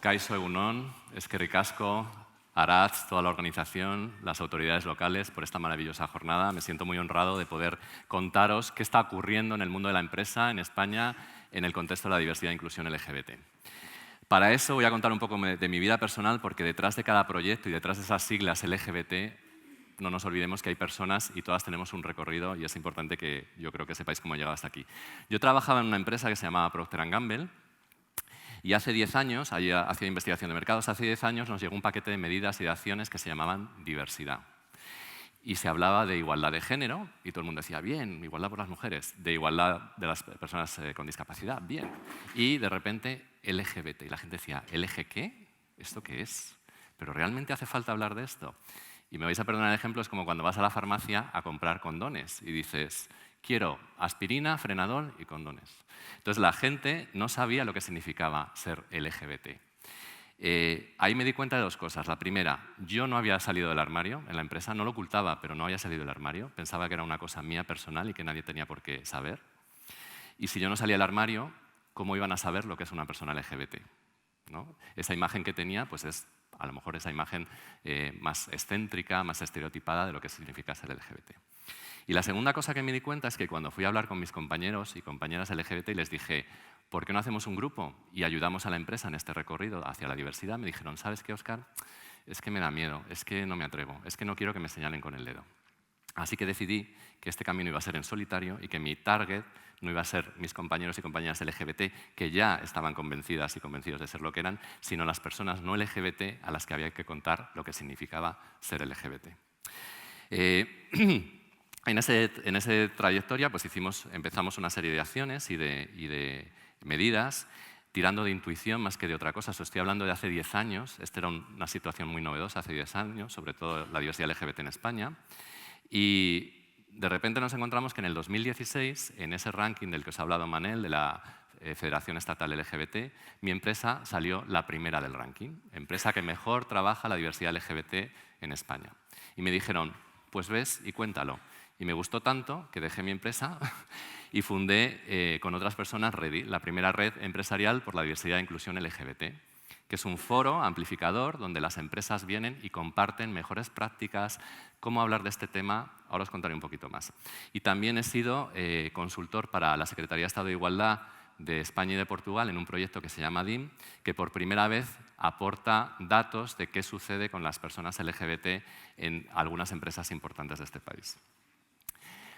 Kaixo Egunon, eskerrik asko, Aratz, toda la organización, las autoridades locales por esta maravillosa jornada. Me siento muy honrado de poder contaros qué está ocurriendo en el mundo de la empresa en España en el contexto de la diversidad e inclusión LGBT. Para eso voy a contar un poco de mi vida personal, porque detrás de cada proyecto y detrás de esas siglas LGBT no nos olvidemos que hay personas y todas tenemos un recorrido y es importante que yo creo que sepáis cómo he llegado hasta aquí. Yo trabajaba en una empresa que se llamaba Procter & Gamble y hace 10 años, allí hacía investigación de mercados, hace 10 años nos llegó un paquete de medidas y de acciones que se llamaban diversidad. Y se hablaba de igualdad de género y todo el mundo decía, bien, igualdad por las mujeres, de igualdad de las personas con discapacidad, bien. Y de repente LGBT y la gente decía, ¿LG qué? ¿Esto qué es? ¿Pero realmente hace falta hablar de esto? Y me vais a perdonar el ejemplo, es como cuando vas a la farmacia a comprar condones y dices, quiero aspirina, frenador y condones. Entonces la gente no sabía lo que significaba ser LGBT. Ahí me di cuenta de dos cosas. La primera, yo no había salido del armario en la empresa, no lo ocultaba, pero no había salido del armario. Pensaba que era una cosa mía personal y que nadie tenía por qué saber. Y si yo no salía del armario, ¿cómo iban a saber lo que es una persona LGBT? ¿No? Esa imagen que tenía, pues es a lo mejor esa imagen más excéntrica, más estereotipada de lo que significa ser LGBT. Y la segunda cosa que me di cuenta es que cuando fui a hablar con mis compañeros y compañeras LGBT y les dije, ¿por qué no hacemos un grupo y ayudamos a la empresa en este recorrido hacia la diversidad? Me dijeron, ¿sabes qué, Óscar? Es que me da miedo, es que no me atrevo, es que no quiero que me señalen con el dedo. Así que decidí que este camino iba a ser en solitario y que mi target no iba a ser mis compañeros y compañeras LGBT, que ya estaban convencidas y convencidos de ser lo que eran, sino las personas no LGBT a las que había que contar lo que significaba ser LGBT. En esa trayectoria pues empezamos una serie de acciones y de medidas, tirando de intuición más que de otra cosa. Estoy hablando de hace 10 años, esta era una situación muy novedosa hace 10 años, sobre todo la diversidad LGBT en España. Y de repente nos encontramos que en el 2016, en ese ranking del que os ha hablado Manel, de la Federación Estatal LGBT, mi empresa salió la primera del ranking, empresa que mejor trabaja la diversidad LGBT en España. Y me dijeron, pues ves y cuéntalo. Y me gustó tanto que dejé mi empresa y fundé con otras personas Redi, la primera red empresarial por la diversidad e inclusión LGBT, que es un foro amplificador donde las empresas vienen y comparten mejores prácticas, cómo hablar de este tema. Ahora os contaré un poquito más. Y también he sido consultor para la Secretaría de Estado de Igualdad de España y de Portugal en un proyecto que se llama DIM, que por primera vez aporta datos de qué sucede con las personas LGBT en algunas empresas importantes de este país.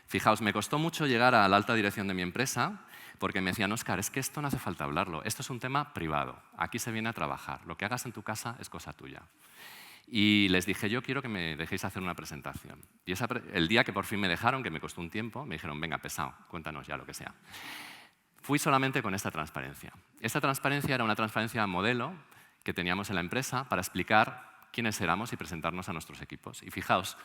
Fijaos, me costó mucho llegar a la alta dirección de mi empresa porque me decían, Óscar, es que esto no hace falta hablarlo, esto es un tema privado, aquí se viene a trabajar, lo que hagas en tu casa es cosa tuya. Y les dije, yo quiero que me dejéis hacer una presentación. Y el día que por fin me dejaron, que me costó un tiempo, me dijeron, venga, pesado, cuéntanos ya lo que sea. Fui solamente con esta transparencia. Esta transparencia era una transparencia modelo que teníamos en la empresa para explicar quiénes éramos y presentarnos a nuestros equipos. Y fijaos,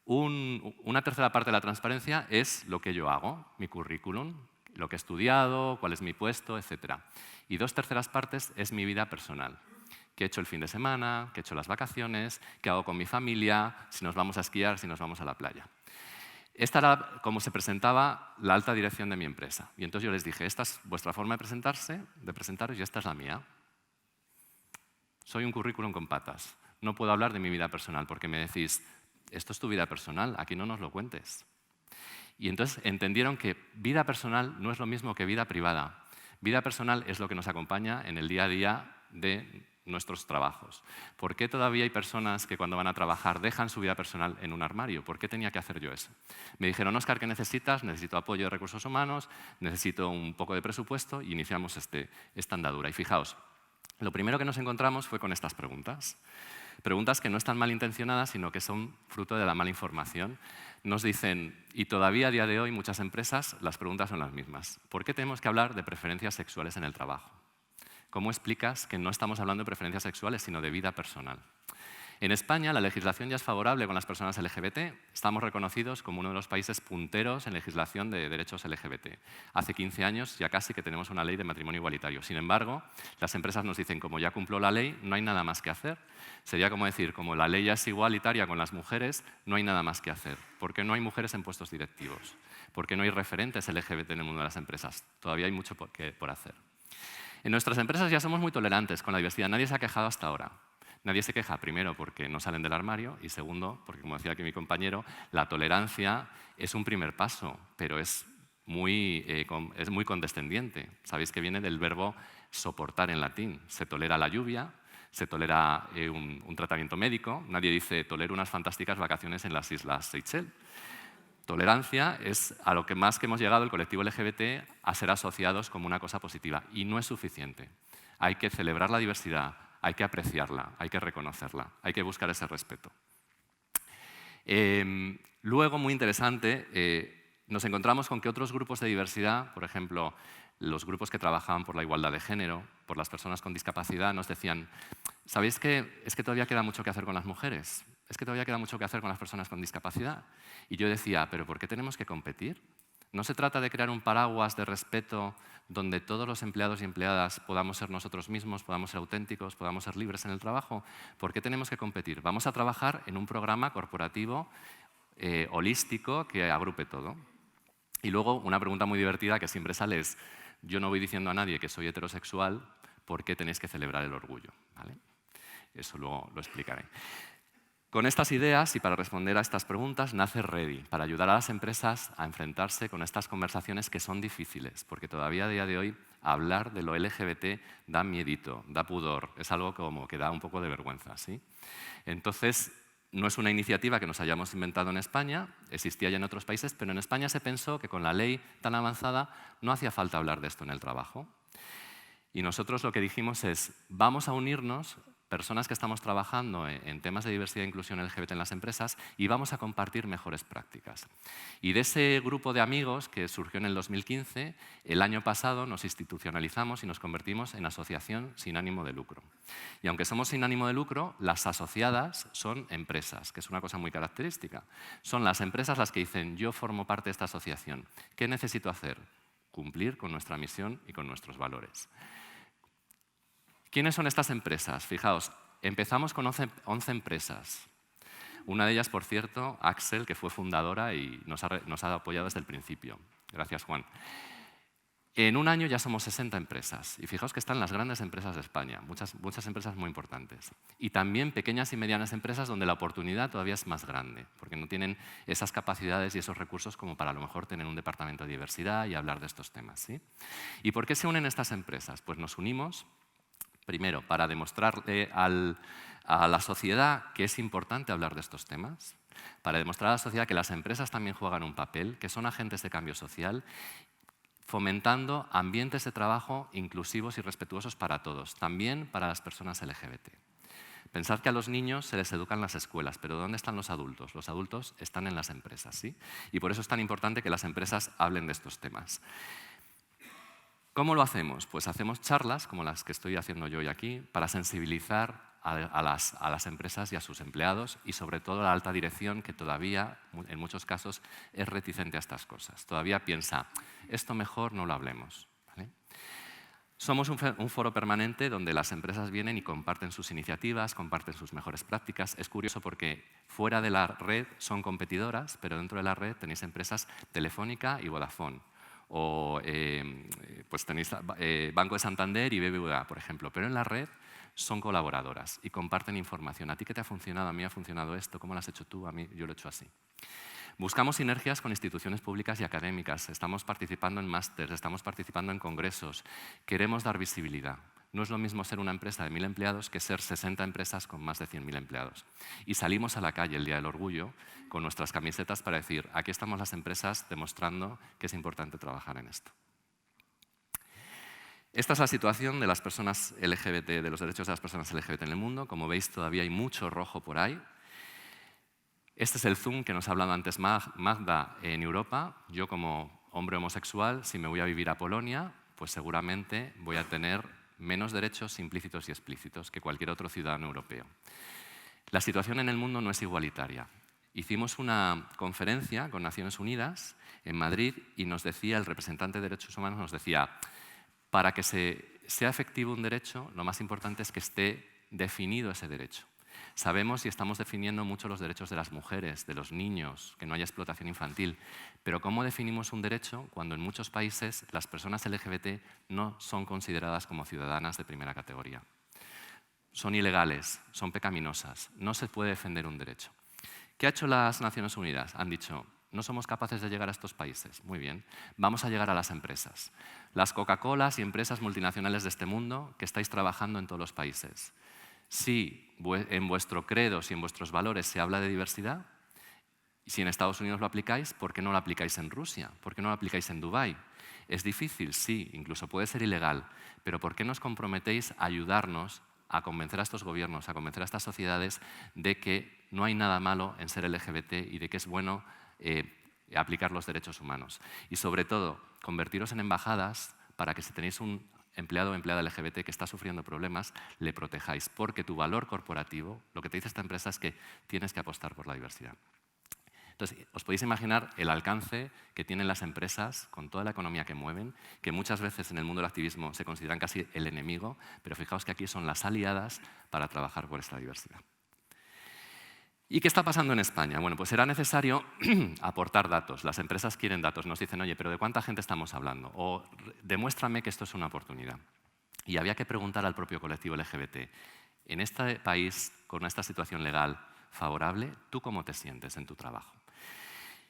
una tercera parte de la transparencia es lo que yo hago, mi currículum, lo que he estudiado, cuál es mi puesto, etc. Y 2 terceras partes es mi vida personal. ¿Qué he hecho el fin de semana? ¿Qué he hecho las vacaciones? ¿Qué hago con mi familia? Si nos vamos a esquiar, si nos vamos a la playa. Esta era como se presentaba la alta dirección de mi empresa. Y entonces yo les dije, esta es vuestra forma de presentaros y esta es la mía. Soy un currículum con patas. No puedo hablar de mi vida personal porque me decís, esto es tu vida personal, aquí no nos lo cuentes. Y entonces entendieron que vida personal no es lo mismo que vida privada. Vida personal es lo que nos acompaña en el día a día de nuestros trabajos. ¿Por qué todavía hay personas que cuando van a trabajar dejan su vida personal en un armario? ¿Por qué tenía que hacer yo eso? Me dijeron, Óscar, ¿qué necesitas? Necesito apoyo de recursos humanos, necesito un poco de presupuesto y iniciamos esta andadura. Y fijaos, lo primero que nos encontramos fue con estas preguntas. Preguntas que no están malintencionadas, sino que son fruto de la mala información. Nos dicen, y todavía a día de hoy muchas empresas, las preguntas son las mismas. ¿Por qué tenemos que hablar de preferencias sexuales en el trabajo? ¿Cómo explicas que no estamos hablando de preferencias sexuales, sino de vida personal? En España la legislación ya es favorable con las personas LGBT. Estamos reconocidos como uno de los países punteros en legislación de derechos LGBT. Hace 15 años ya casi que tenemos una ley de matrimonio igualitario. Sin embargo, las empresas nos dicen, como ya cumplo la ley, no hay nada más que hacer. Sería como decir, como la ley ya es igualitaria con las mujeres, no hay nada más que hacer. ¿Por qué no hay mujeres en puestos directivos? ¿Por qué no hay referentes LGBT en el mundo de las empresas? Todavía hay mucho por hacer. En nuestras empresas ya somos muy tolerantes con la diversidad. Nadie se ha quejado hasta ahora. Nadie se queja, primero, porque no salen del armario y segundo, porque, como decía aquí mi compañero, la tolerancia es un primer paso, pero es muy condescendiente. Sabéis que viene del verbo soportar en latín. Se tolera la lluvia, se tolera un tratamiento médico. Nadie dice tolero unas fantásticas vacaciones en las Islas Seychelles. Tolerancia es a lo que más que hemos llegado el colectivo LGBT a ser asociados como una cosa positiva. Y no es suficiente. Hay que celebrar la diversidad, hay que apreciarla, hay que reconocerla, hay que buscar ese respeto. Luego, muy interesante, nos encontramos con que otros grupos de diversidad, por ejemplo, los grupos que trabajaban por la igualdad de género, por las personas con discapacidad, nos decían, ¿sabéis que es que todavía queda mucho que hacer con las mujeres? Es que todavía queda mucho que hacer con las personas con discapacidad. Y yo decía, ¿pero por qué tenemos que competir? No se trata de crear un paraguas de respeto donde todos los empleados y empleadas podamos ser nosotros mismos, podamos ser auténticos, podamos ser libres en el trabajo. ¿Por qué tenemos que competir? Vamos a trabajar en un programa corporativo holístico que agrupe todo. Y luego, una pregunta muy divertida que siempre sale es, yo no voy diciendo a nadie que soy heterosexual, ¿por qué tenéis que celebrar el orgullo? ¿Vale? Eso luego lo explicaré. Con estas ideas y para responder a estas preguntas nace Ready, para ayudar a las empresas a enfrentarse con estas conversaciones que son difíciles, porque todavía a día de hoy hablar de lo LGBT da miedito, da pudor, es algo como que da un poco de vergüenza, ¿sí? Entonces, no es una iniciativa que nos hayamos inventado en España, existía ya en otros países, pero en España se pensó que con la ley tan avanzada no hacía falta hablar de esto en el trabajo. Y nosotros lo que dijimos es, vamos a unirnos, personas que estamos trabajando en temas de diversidad e inclusión LGBT en las empresas, y vamos a compartir mejores prácticas. Y de ese grupo de amigos que surgió en el 2015, el año pasado nos institucionalizamos y nos convertimos en asociación sin ánimo de lucro. Y aunque somos sin ánimo de lucro, las asociadas son empresas, que es una cosa muy característica. Son las empresas las que dicen, yo formo parte de esta asociación. ¿Qué necesito hacer? Cumplir con nuestra misión y con nuestros valores. ¿Quiénes son estas empresas? Fijaos, empezamos con 11 empresas. Una de ellas, por cierto, Axel, que fue fundadora y nos ha apoyado desde el principio. Gracias, Juan. En un año ya somos 60 empresas. Y fijaos que están las grandes empresas de España, muchas empresas muy importantes. Y también pequeñas y medianas empresas donde la oportunidad todavía es más grande, porque no tienen esas capacidades y esos recursos como para a lo mejor tener un departamento de diversidad y hablar de estos temas, ¿sí? ¿Y por qué se unen estas empresas? Pues nos unimos primero, para demostrarle a la sociedad que es importante hablar de estos temas, para demostrar a la sociedad que las empresas también juegan un papel, que son agentes de cambio social, fomentando ambientes de trabajo inclusivos y respetuosos para todos, también para las personas LGBT. Pensad que a los niños se les educa en las escuelas, pero ¿dónde están los adultos? Los adultos están en las empresas, ¿sí? Y por eso es tan importante que las empresas hablen de estos temas. ¿Cómo lo hacemos? Pues hacemos charlas, como las que estoy haciendo yo hoy aquí, para sensibilizar a las empresas y a sus empleados y sobre todo a la alta dirección que todavía, en muchos casos, es reticente a estas cosas. Todavía piensa, esto mejor no lo hablemos. ¿Vale? Somos un foro permanente donde las empresas vienen y comparten sus iniciativas, comparten sus mejores prácticas. Es curioso porque fuera de la red son competidoras, pero dentro de la red tenéis empresas Telefónica y Vodafone. O pues tenéis Banco de Santander y BBVA, por ejemplo, pero en la red son colaboradoras y comparten información. ¿A ti qué te ha funcionado? ¿A mí ha funcionado esto? ¿Cómo lo has hecho tú? A mí yo lo he hecho así. Buscamos sinergias con instituciones públicas y académicas. Estamos participando en másters, estamos participando en congresos. Queremos dar visibilidad. No es lo mismo ser una empresa de 1000 empleados que ser 60 empresas con más de 100.000 empleados. Y salimos a la calle el Día del Orgullo con nuestras camisetas para decir, aquí estamos las empresas demostrando que es importante trabajar en esto. Esta es la situación de las personas LGBT, de los derechos de las personas LGBT en el mundo. Como veis, todavía hay mucho rojo por ahí. Este es el Zoom que nos ha hablado antes Magda en Europa. Yo, como hombre homosexual, si me voy a vivir a Polonia, pues seguramente voy a tener menos derechos implícitos y explícitos que cualquier otro ciudadano europeo. La situación en el mundo no es igualitaria. Hicimos una conferencia con Naciones Unidas en Madrid y nos decía, el representante de Derechos Humanos nos decía, para que sea efectivo un derecho, lo más importante es que esté definido ese derecho. Sabemos y estamos definiendo mucho los derechos de las mujeres, de los niños, que no haya explotación infantil. Pero ¿cómo definimos un derecho cuando en muchos países las personas LGBT no son consideradas como ciudadanas de primera categoría? Son ilegales, son pecaminosas, no se puede defender un derecho. ¿Qué ha hecho las Naciones Unidas? Han dicho, no somos capaces de llegar a estos países. Muy bien, vamos a llegar a las empresas. Las Coca-Colas y empresas multinacionales de este mundo que estáis trabajando en todos los países. Si en vuestro credo, si en vuestros valores se habla de diversidad, y si en Estados Unidos lo aplicáis, ¿por qué no lo aplicáis en Rusia? ¿Por qué no lo aplicáis en Dubái? ¿Es difícil? Sí, incluso puede ser ilegal. Pero ¿por qué no os comprometéis a ayudarnos a convencer a estos gobiernos, a convencer a estas sociedades de que no hay nada malo en ser LGBT y de que es bueno aplicar los derechos humanos? Y sobre todo, convertiros en embajadas para que si tenéis un empleado o empleada LGBT que está sufriendo problemas, le protejáis, porque tu valor corporativo, lo que te dice esta empresa es que tienes que apostar por la diversidad. Entonces, os podéis imaginar el alcance que tienen las empresas con toda la economía que mueven, que muchas veces en el mundo del activismo se consideran casi el enemigo, pero fijaos que aquí son las aliadas para trabajar por esta diversidad. ¿Y qué está pasando en España? Bueno, pues será necesario aportar datos. Las empresas quieren datos, nos dicen, oye, pero ¿de cuánta gente estamos hablando? O demuéstrame que esto es una oportunidad. Y había que preguntar al propio colectivo LGBT, en este país, con esta situación legal favorable, ¿tú cómo te sientes en tu trabajo?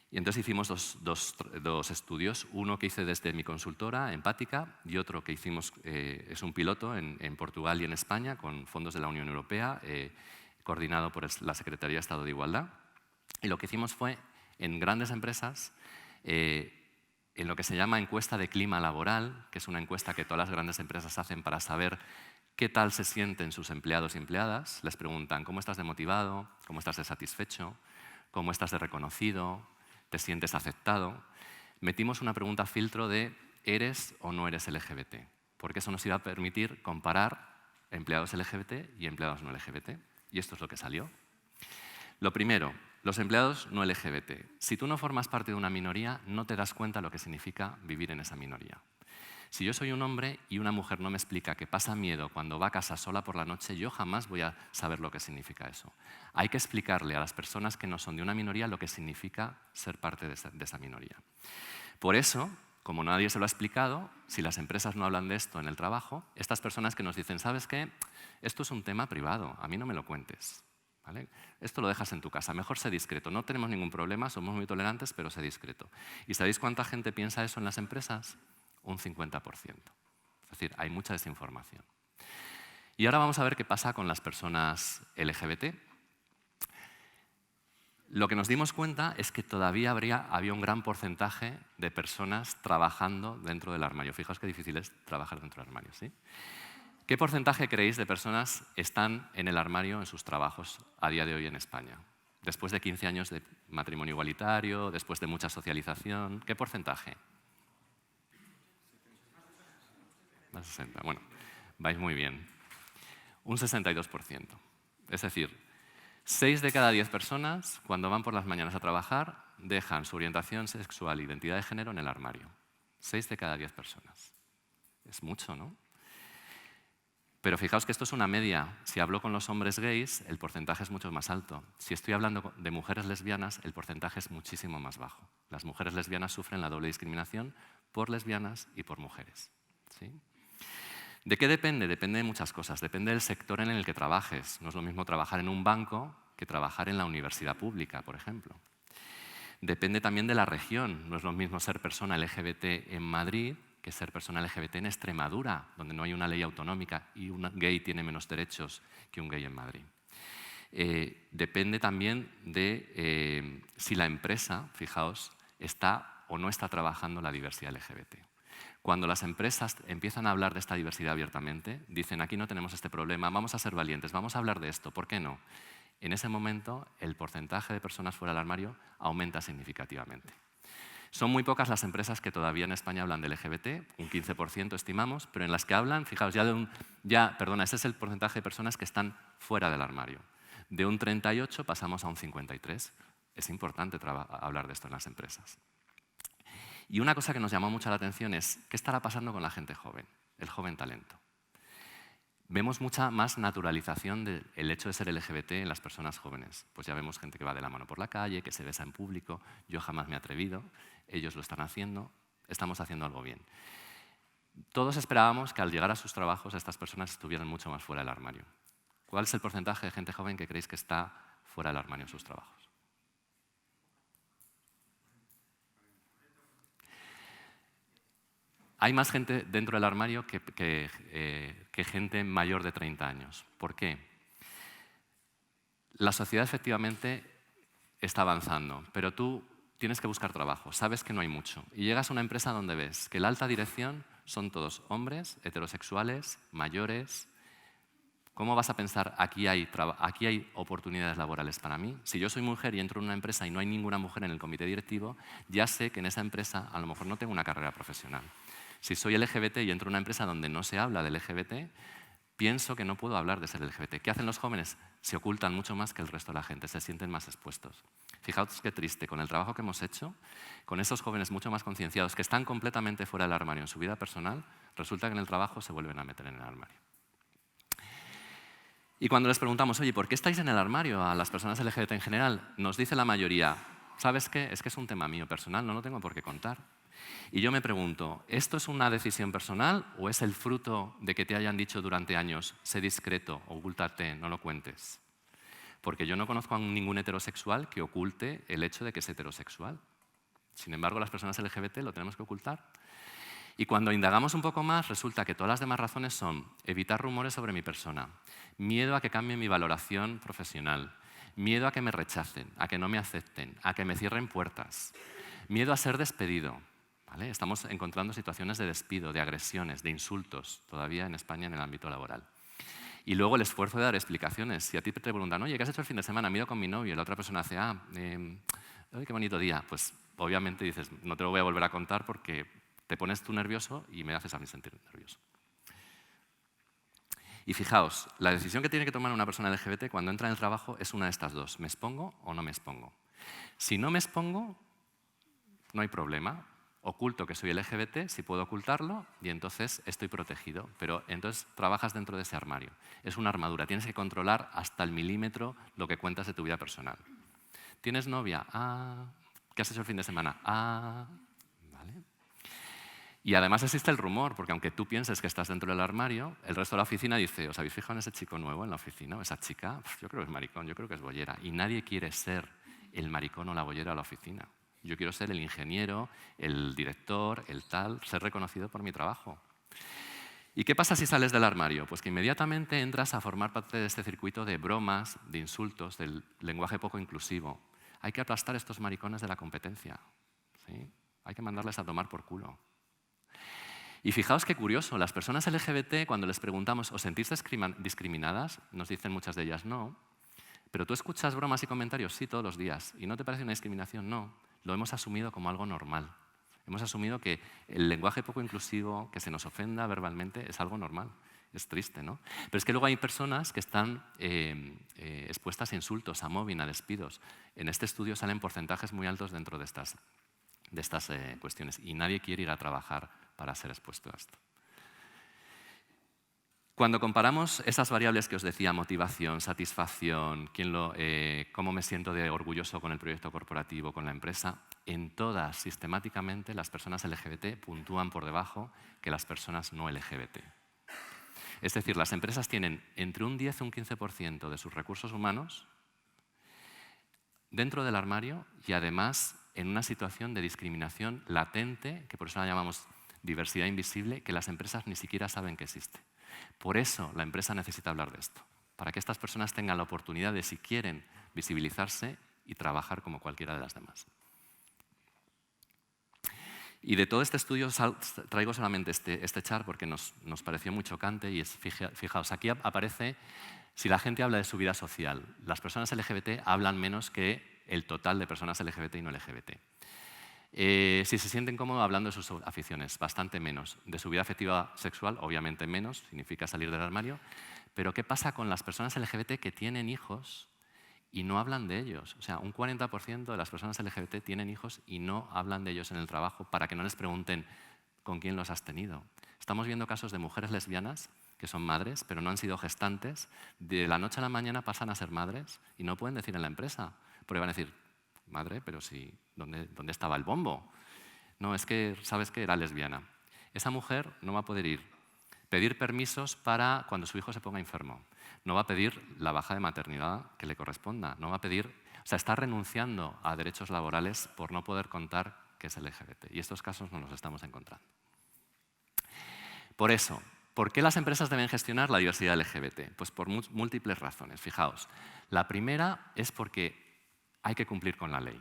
Y entonces hicimos dos estudios, uno que hice desde mi consultora, Empática, y otro que hicimos, es un piloto en Portugal y en España, con fondos de la Unión Europea, coordinado por la Secretaría de Estado de Igualdad. Y lo que hicimos fue, en grandes empresas, en lo que se llama encuesta de clima laboral, que es una encuesta que todas las grandes empresas hacen para saber qué tal se sienten sus empleados y empleadas. Les preguntan, ¿cómo estás de motivado? ¿Cómo estás de satisfecho? ¿Cómo estás de reconocido? ¿Te sientes aceptado? Metimos una pregunta filtro de ¿eres o no eres LGBT? Porque eso nos iba a permitir comparar empleados LGBT y empleados no LGBT. Y esto es lo que salió. Lo primero, los empleados no LGBT. Si tú no formas parte de una minoría, no te das cuenta lo que significa vivir en esa minoría. Si yo soy un hombre y una mujer no me explica que pasa miedo cuando va a casa sola por la noche, yo jamás voy a saber lo que significa eso. Hay que explicarle a las personas que no son de una minoría lo que significa ser parte de esa minoría. Por eso, como nadie se lo ha explicado, si las empresas no hablan de esto en el trabajo, estas personas que nos dicen, ¿sabes qué? Esto es un tema privado, a mí no me lo cuentes. ¿Vale? Esto lo dejas en tu casa, mejor sé discreto. No tenemos ningún problema, somos muy tolerantes, pero sé discreto. ¿Y sabéis cuánta gente piensa eso en las empresas? Un 50%. Es decir, hay mucha desinformación. Y ahora vamos a ver qué pasa con las personas LGBT. Lo que nos dimos cuenta es que todavía había un gran porcentaje de personas trabajando dentro del armario. Fijaos qué difícil es trabajar dentro del armario, ¿sí? ¿Qué porcentaje creéis de personas están en el armario en sus trabajos a día de hoy en España? Después de 15 años de matrimonio igualitario, después de mucha socialización, ¿qué porcentaje? Más 60. Bueno, vais muy bien. Un 62%. Es decir, 6 de cada 10 personas, cuando van por las mañanas a trabajar, dejan su orientación sexual e identidad de género en el armario. 6 de cada 10 personas. Es mucho, ¿no? Pero fijaos que esto es una media. Si hablo con los hombres gays, el porcentaje es mucho más alto. Si estoy hablando de mujeres lesbianas, el porcentaje es muchísimo más bajo. Las mujeres lesbianas sufren la doble discriminación por lesbianas y por mujeres. ¿Sí? ¿De qué depende? Depende de muchas cosas. Depende del sector en el que trabajes. No es lo mismo trabajar en un banco que trabajar en la universidad pública, por ejemplo. Depende también de la región. No es lo mismo ser persona LGBT en Madrid que ser persona LGBT en Extremadura, donde no hay una ley autonómica y un gay tiene menos derechos que un gay en Madrid. Depende también de si la empresa, fijaos, está o no está trabajando la diversidad LGBT. Cuando las empresas empiezan a hablar de esta diversidad abiertamente, dicen aquí no tenemos este problema, vamos a ser valientes, vamos a hablar de esto, ¿por qué no? En ese momento el porcentaje de personas fuera del armario aumenta significativamente. Son muy pocas las empresas que todavía en España hablan del LGBT, un 15% estimamos, pero en las que hablan, fijaos, ese es el porcentaje de personas que están fuera del armario. De un 38 pasamos a un 53. Es importante hablar de esto en las empresas. Y una cosa que nos llamó mucho la atención es, ¿qué estará pasando con la gente joven, el joven talento? Vemos mucha más naturalización del hecho de ser LGBT en las personas jóvenes. Pues ya vemos gente que va de la mano por la calle, que se besa en público. Yo jamás me he atrevido, ellos lo están haciendo, estamos haciendo algo bien. Todos esperábamos que al llegar a sus trabajos estas personas estuvieran mucho más fuera del armario. ¿Cuál es el porcentaje de gente joven que creéis que está fuera del armario en sus trabajos? Hay más gente dentro del armario que gente mayor de 30 años. ¿Por qué? La sociedad efectivamente está avanzando, pero tú tienes que buscar trabajo, sabes que no hay mucho. Y llegas a una empresa donde ves que la alta dirección son todos hombres, heterosexuales, mayores. ¿Cómo vas a pensar, aquí hay oportunidades laborales para mí? Si yo soy mujer y entro en una empresa y no hay ninguna mujer en el comité directivo, ya sé que en esa empresa a lo mejor no tengo una carrera profesional. Si soy LGBT y entro en una empresa donde no se habla del LGBT, pienso que no puedo hablar de ser LGBT. ¿Qué hacen los jóvenes? Se ocultan mucho más que el resto de la gente, se sienten más expuestos. Fijaos qué triste, con el trabajo que hemos hecho, con esos jóvenes mucho más concienciados que están completamente fuera del armario en su vida personal, resulta que en el trabajo se vuelven a meter en el armario. Y cuando les preguntamos, oye, ¿por qué estáis en el armario a las personas LGBT en general? Nos dice la mayoría, ¿sabes qué? Es que es un tema mío personal, no lo tengo por qué contar. Y yo me pregunto, ¿esto es una decisión personal o es el fruto de que te hayan dicho durante años, sé discreto, ocúltate, no lo cuentes? Porque yo no conozco a ningún heterosexual que oculte el hecho de que es heterosexual. Sin embargo, las personas LGBT lo tenemos que ocultar. Y cuando indagamos un poco más, resulta que todas las demás razones son evitar rumores sobre mi persona, miedo a que cambie mi valoración profesional, miedo a que me rechacen, a que no me acepten, a que me cierren puertas, miedo a ser despedido. ¿Vale? Estamos encontrando situaciones de despido, de agresiones, de insultos, todavía en España en el ámbito laboral. Y luego el esfuerzo de dar explicaciones. Si a ti te preguntan, oye, ¿qué has hecho el fin de semana? Me he ido con mi novio. Y la otra persona hace, qué bonito día. Pues obviamente dices, no te lo voy a volver a contar porque te pones tú nervioso y me haces a mí sentir nervioso. Y fijaos, la decisión que tiene que tomar una persona LGBT cuando entra en el trabajo es una de estas dos. ¿Me expongo o no me expongo? Si no me expongo, no hay problema. Oculto que soy LGBT, si puedo ocultarlo, y entonces estoy protegido. Pero entonces trabajas dentro de ese armario. Es una armadura. Tienes que controlar hasta el milímetro lo que cuentas de tu vida personal. ¿Tienes novia? ¿Qué has hecho el fin de semana? ¿Vale? Y además existe el rumor, porque aunque tú pienses que estás dentro del armario, el resto de la oficina dice, ¿os habéis fijado en ese chico nuevo en la oficina? Esa chica, yo creo que es maricón, yo creo que es bollera. Y nadie quiere ser el maricón o la bollera de la oficina. Yo quiero ser el ingeniero, el director, el tal, ser reconocido por mi trabajo. ¿Y qué pasa si sales del armario? Pues que inmediatamente entras a formar parte de este circuito de bromas, de insultos, del lenguaje poco inclusivo. Hay que aplastar a estos maricones de la competencia. ¿Sí? Hay que mandarles a tomar por culo. Y fijaos qué curioso, las personas LGBT, cuando les preguntamos, ¿os sentís discriminadas? Nos dicen muchas de ellas, no. Pero tú escuchas bromas y comentarios, sí, todos los días. ¿Y no te parece una discriminación? No. Lo hemos asumido como algo normal. Hemos asumido que el lenguaje poco inclusivo, que se nos ofenda verbalmente, es algo normal. Es triste, ¿no? Pero es que luego hay personas que están expuestas a insultos, a mobbing, a despidos. En este estudio salen porcentajes muy altos dentro de estas cuestiones y nadie quiere ir a trabajar para ser expuesto a esto. Cuando comparamos esas variables que os decía, motivación, satisfacción, cómo me siento de orgulloso con el proyecto corporativo, con la empresa, en todas, sistemáticamente, las personas LGBT puntúan por debajo que las personas no LGBT. Es decir, las empresas tienen entre un 10 y un 15% de sus recursos humanos dentro del armario y además en una situación de discriminación latente, que por eso la llamamos diversidad invisible, que las empresas ni siquiera saben que existe. Por eso la empresa necesita hablar de esto, para que estas personas tengan la oportunidad de, si quieren, visibilizarse y trabajar como cualquiera de las demás. Y de todo este estudio traigo solamente este chart porque nos pareció muy chocante y fijaos, aquí aparece si la gente habla de su vida social. Las personas LGBT hablan menos que el total de personas LGBT y no LGBT. Si se sienten cómodos hablando de sus aficiones, bastante menos. De su vida afectiva sexual, obviamente menos, significa salir del armario. Pero ¿qué pasa con las personas LGBT que tienen hijos y no hablan de ellos? O sea, un 40% de las personas LGBT tienen hijos y no hablan de ellos en el trabajo para que no les pregunten ¿con quién los has tenido? Estamos viendo casos de mujeres lesbianas que son madres, pero no han sido gestantes, de la noche a la mañana pasan a ser madres y no pueden decir en la empresa, porque van a decir, madre, pero si, ¿dónde estaba el bombo? No, es que, ¿sabes qué? Era lesbiana. Esa mujer no va a poder pedir permisos para cuando su hijo se ponga enfermo. No va a pedir la baja de maternidad que le corresponda. No va a pedir, o sea, está renunciando a derechos laborales por no poder contar que es LGBT. Y estos casos nos los estamos encontrando. Por eso, ¿por qué las empresas deben gestionar la diversidad LGBT? Pues por múltiples razones. Fijaos, la primera es porque hay que cumplir con la ley.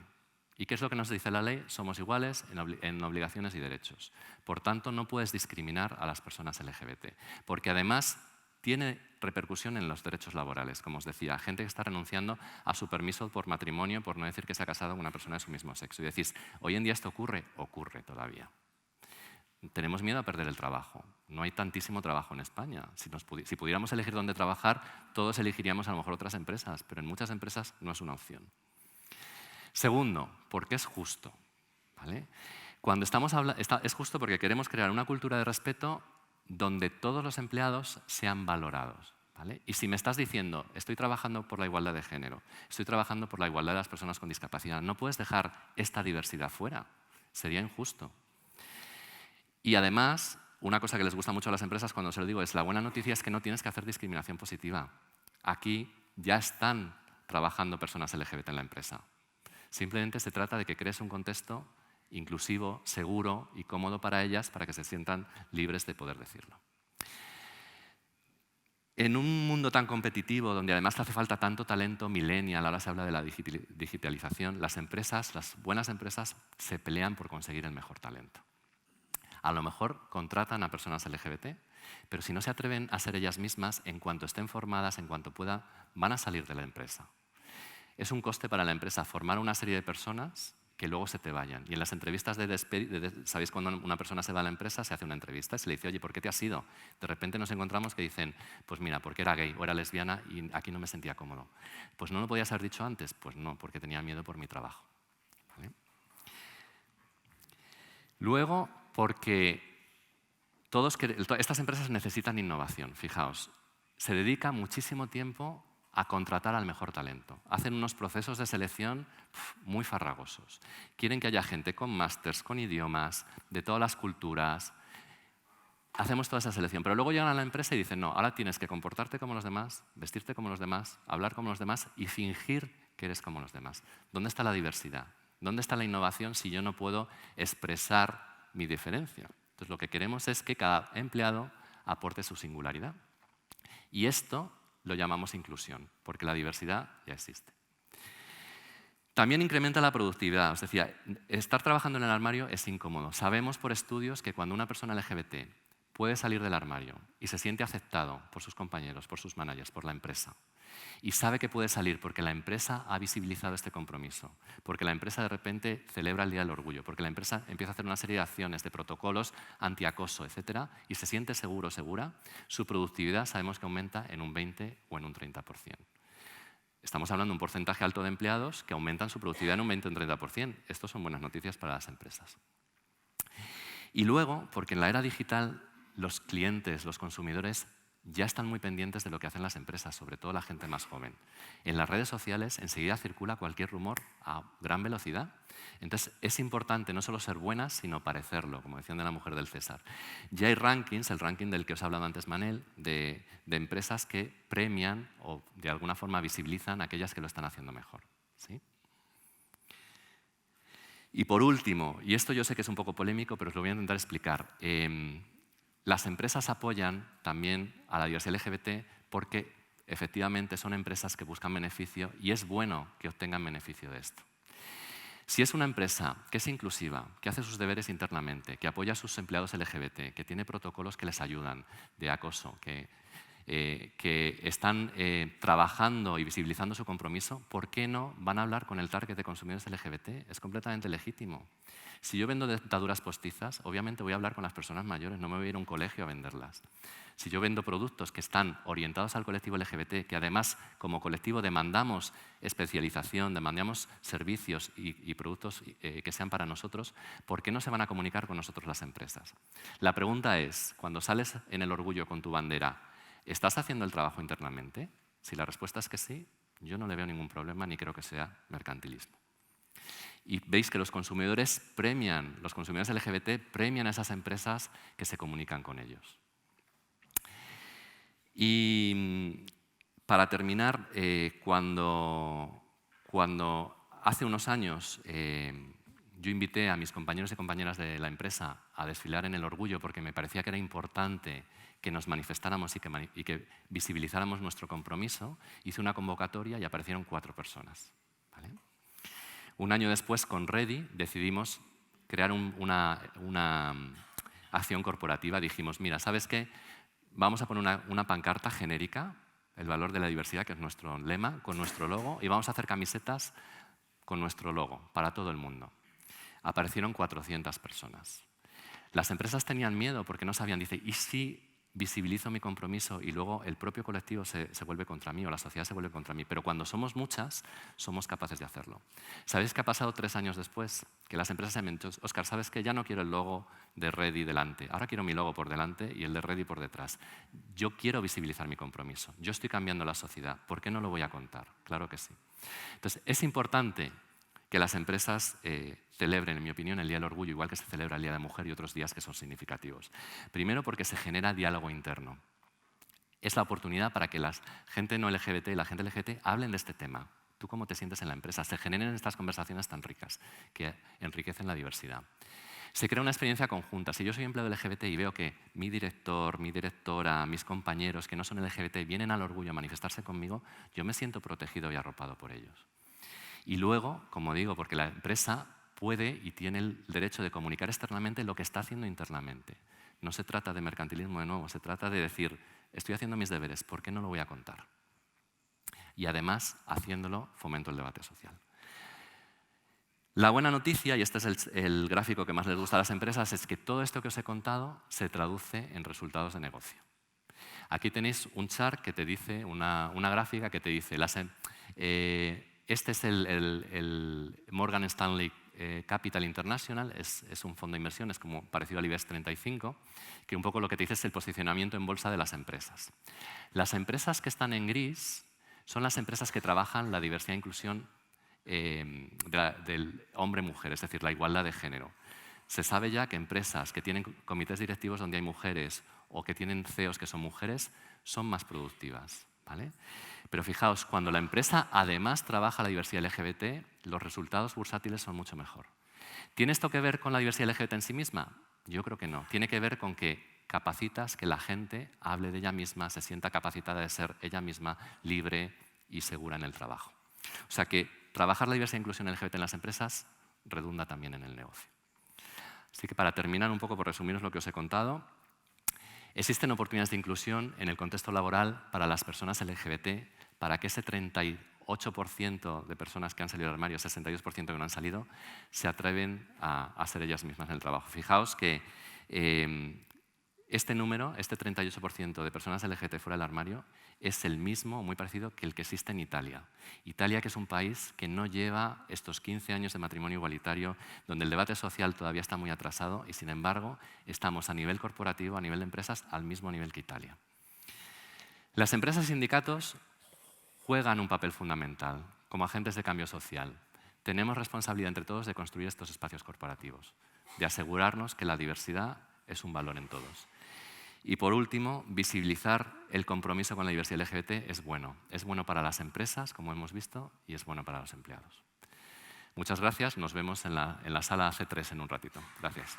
¿Y qué es lo que nos dice la ley? Somos iguales en obligaciones y derechos. Por tanto, no puedes discriminar a las personas LGBT, porque además tiene repercusión en los derechos laborales. Como os decía, gente que está renunciando a su permiso por matrimonio, por no decir que se ha casado con una persona de su mismo sexo. Y decís, ¿hoy en día esto ocurre? Ocurre todavía. Tenemos miedo a perder el trabajo. No hay tantísimo trabajo en España. Si pudiéramos elegir dónde trabajar, todos elegiríamos a lo mejor otras empresas, pero en muchas empresas no es una opción. Segundo, porque es justo. ¿Vale? Cuando es justo porque queremos crear una cultura de respeto donde todos los empleados sean valorados. ¿Vale? Y si me estás diciendo, estoy trabajando por la igualdad de género, estoy trabajando por la igualdad de las personas con discapacidad, no puedes dejar esta diversidad fuera. Sería injusto. Y además, una cosa que les gusta mucho a las empresas cuando se lo digo es, la buena noticia es que no tienes que hacer discriminación positiva. Aquí ya están trabajando personas LGBT en la empresa. Simplemente se trata de que crees un contexto inclusivo, seguro y cómodo para ellas para que se sientan libres de poder decirlo. En un mundo tan competitivo, donde además hace falta tanto talento millennial, ahora se habla de la digitalización, las buenas empresas se pelean por conseguir el mejor talento. A lo mejor contratan a personas LGBT, pero si no se atreven a ser ellas mismas, en cuanto estén formadas, en cuanto puedan, van a salir de la empresa. Es un coste para la empresa formar una serie de personas que luego se te vayan. Y en las entrevistas ¿sabéis cuando una persona se va a la empresa? Se hace una entrevista y se le dice, oye, ¿por qué te has ido? De repente nos encontramos que dicen, pues mira, porque era gay o era lesbiana y aquí no me sentía cómodo. Pues no lo podías haber dicho antes. Pues no, porque tenía miedo por mi trabajo. ¿Vale? Luego, porque estas empresas necesitan innovación. Fijaos, se dedica muchísimo tiempo a contratar al mejor talento. Hacen unos procesos de selección muy farragosos. Quieren que haya gente con másters, con idiomas, de todas las culturas. Hacemos toda esa selección, pero luego llegan a la empresa y dicen, no, ahora tienes que comportarte como los demás, vestirte como los demás, hablar como los demás y fingir que eres como los demás. ¿Dónde está la diversidad? ¿Dónde está la innovación si yo no puedo expresar mi diferencia? Entonces lo que queremos es que cada empleado aporte su singularidad. Y esto lo llamamos inclusión, porque la diversidad ya existe. También incrementa la productividad. Os decía, estar trabajando en el armario es incómodo. Sabemos por estudios que cuando una persona LGBT puede salir del armario y se siente aceptado por sus compañeros, por sus managers, por la empresa, y sabe que puede salir porque la empresa ha visibilizado este compromiso, porque la empresa de repente celebra el Día del Orgullo, porque la empresa empieza a hacer una serie de acciones, de protocolos antiacoso, etc., y se siente seguro o segura, su productividad sabemos que aumenta en un 20 o en un 30%. Estamos hablando de un porcentaje alto de empleados que aumentan su productividad en un 20 o un 30%. Esto son buenas noticias para las empresas. Y luego, porque en la era digital los clientes, los consumidores, ya están muy pendientes de lo que hacen las empresas, sobre todo la gente más joven. En las redes sociales enseguida circula cualquier rumor a gran velocidad. Entonces es importante no solo ser buenas, sino parecerlo, como decían de la mujer del César. Ya hay rankings, el ranking del que os ha hablado antes Manel, de empresas que premian o de alguna forma visibilizan a aquellas que lo están haciendo mejor. ¿Sí? Y por último, y esto yo sé que es un poco polémico, pero os lo voy a intentar explicar. Las empresas apoyan también a la diversidad LGBT porque efectivamente son empresas que buscan beneficio y es bueno que obtengan beneficio de esto. Si es una empresa que es inclusiva, que hace sus deberes internamente, que apoya a sus empleados LGBT, que tiene protocolos que les ayudan de acoso, que están trabajando y visibilizando su compromiso, ¿por qué no van a hablar con el target de consumidores LGBT? Es completamente legítimo. Si yo vendo dentaduras postizas, obviamente voy a hablar con las personas mayores, no me voy a ir a un colegio a venderlas. Si yo vendo productos que están orientados al colectivo LGBT, que además como colectivo demandamos especialización, demandamos servicios y productos que sean para nosotros, ¿por qué no se van a comunicar con nosotros las empresas? La pregunta es, cuando sales en el orgullo con tu bandera, ¿estás haciendo el trabajo internamente? Si la respuesta es que sí, yo no le veo ningún problema ni creo que sea mercantilismo. Y veis que los consumidores LGBT premian a esas empresas que se comunican con ellos. Y para terminar, cuando hace unos años yo invité a mis compañeros y compañeras de la empresa a desfilar en el orgullo porque me parecía que era importante que nos manifestáramos y que visibilizáramos nuestro compromiso, hice una convocatoria y aparecieron 4 personas. ¿Vale? Un año después, con Ready, decidimos crear una acción corporativa. Dijimos, mira, ¿sabes qué? Vamos a poner una pancarta genérica, el valor de la diversidad, que es nuestro lema, con nuestro logo, y vamos a hacer camisetas con nuestro logo para todo el mundo. Aparecieron 400 personas. Las empresas tenían miedo porque no sabían, dice, ¿y si visibilizo mi compromiso y luego el propio colectivo se vuelve contra mí o la sociedad se vuelve contra mí? Pero cuando somos muchas, somos capaces de hacerlo. ¿Sabéis qué ha pasado 3 años después? Que las empresas han dicho, Óscar, ¿sabes qué? Ya no quiero el logo de Ready delante, ahora quiero mi logo por delante y el de Ready por detrás. Yo quiero visibilizar mi compromiso, yo estoy cambiando la sociedad, ¿por qué no lo voy a contar? Claro que sí. Entonces, es importante que las empresas celebren, en mi opinión, el Día del Orgullo, igual que se celebra el Día de la Mujer y otros días que son significativos. Primero, porque se genera diálogo interno. Es la oportunidad para que la gente no LGBT y la gente LGBT hablen de este tema. ¿Tú cómo te sientes en la empresa? Se generen estas conversaciones tan ricas que enriquecen la diversidad. Se crea una experiencia conjunta. Si yo soy empleado LGBT y veo que mi director, mi directora, mis compañeros que no son LGBT vienen al orgullo a manifestarse conmigo, yo me siento protegido y arropado por ellos. Y luego, como digo, porque la empresa puede y tiene el derecho de comunicar externamente lo que está haciendo internamente. No se trata de mercantilismo de nuevo, se trata de decir, estoy haciendo mis deberes, ¿por qué no lo voy a contar? Y además, haciéndolo, fomento el debate social. La buena noticia, y este es el gráfico que más les gusta a las empresas, es que todo esto que os he contado se traduce en resultados de negocio. Aquí tenéis un chart que te dice, una gráfica que te dice, este es el Morgan Stanley Capital International, es un fondo de inversión, es como parecido al IBEX 35, que un poco lo que te dice es el posicionamiento en bolsa de las empresas. Las empresas que están en gris son las empresas que trabajan la diversidad e inclusión del hombre-mujer, es decir, la igualdad de género. Se sabe ya que empresas que tienen comités directivos donde hay mujeres o que tienen CEOs que son mujeres son más productivas, ¿vale? Pero fijaos, cuando la empresa además trabaja la diversidad LGBT, los resultados bursátiles son mucho mejor. ¿Tiene esto que ver con la diversidad LGBT en sí misma? Yo creo que no. Tiene que ver con que capacitas que la gente hable de ella misma, se sienta capacitada de ser ella misma, libre y segura en el trabajo. O sea que trabajar la diversidad e inclusión LGBT en las empresas redunda también en el negocio. Así que para terminar un poco, por resumiros lo que os he contado, existen oportunidades de inclusión en el contexto laboral para las personas LGBT, para que ese 38% de personas que han salido del armario, 62% que no han salido, se atreven a ser ellas mismas en el trabajo. Fijaos que este número, este 38% de personas LGBT fuera del armario, es el mismo, muy parecido, que el que existe en Italia. Italia, que es un país que no lleva estos 15 años de matrimonio igualitario, donde el debate social todavía está muy atrasado y, sin embargo, estamos a nivel corporativo, a nivel de empresas, al mismo nivel que Italia. Las empresas y sindicatos juegan un papel fundamental como agentes de cambio social. Tenemos responsabilidad entre todos de construir estos espacios corporativos, de asegurarnos que la diversidad es un valor en todos. Y por último, visibilizar el compromiso con la diversidad LGBT es bueno. Es bueno para las empresas, como hemos visto, y es bueno para los empleados. Muchas gracias. Nos vemos en la sala C3 en un ratito. Gracias.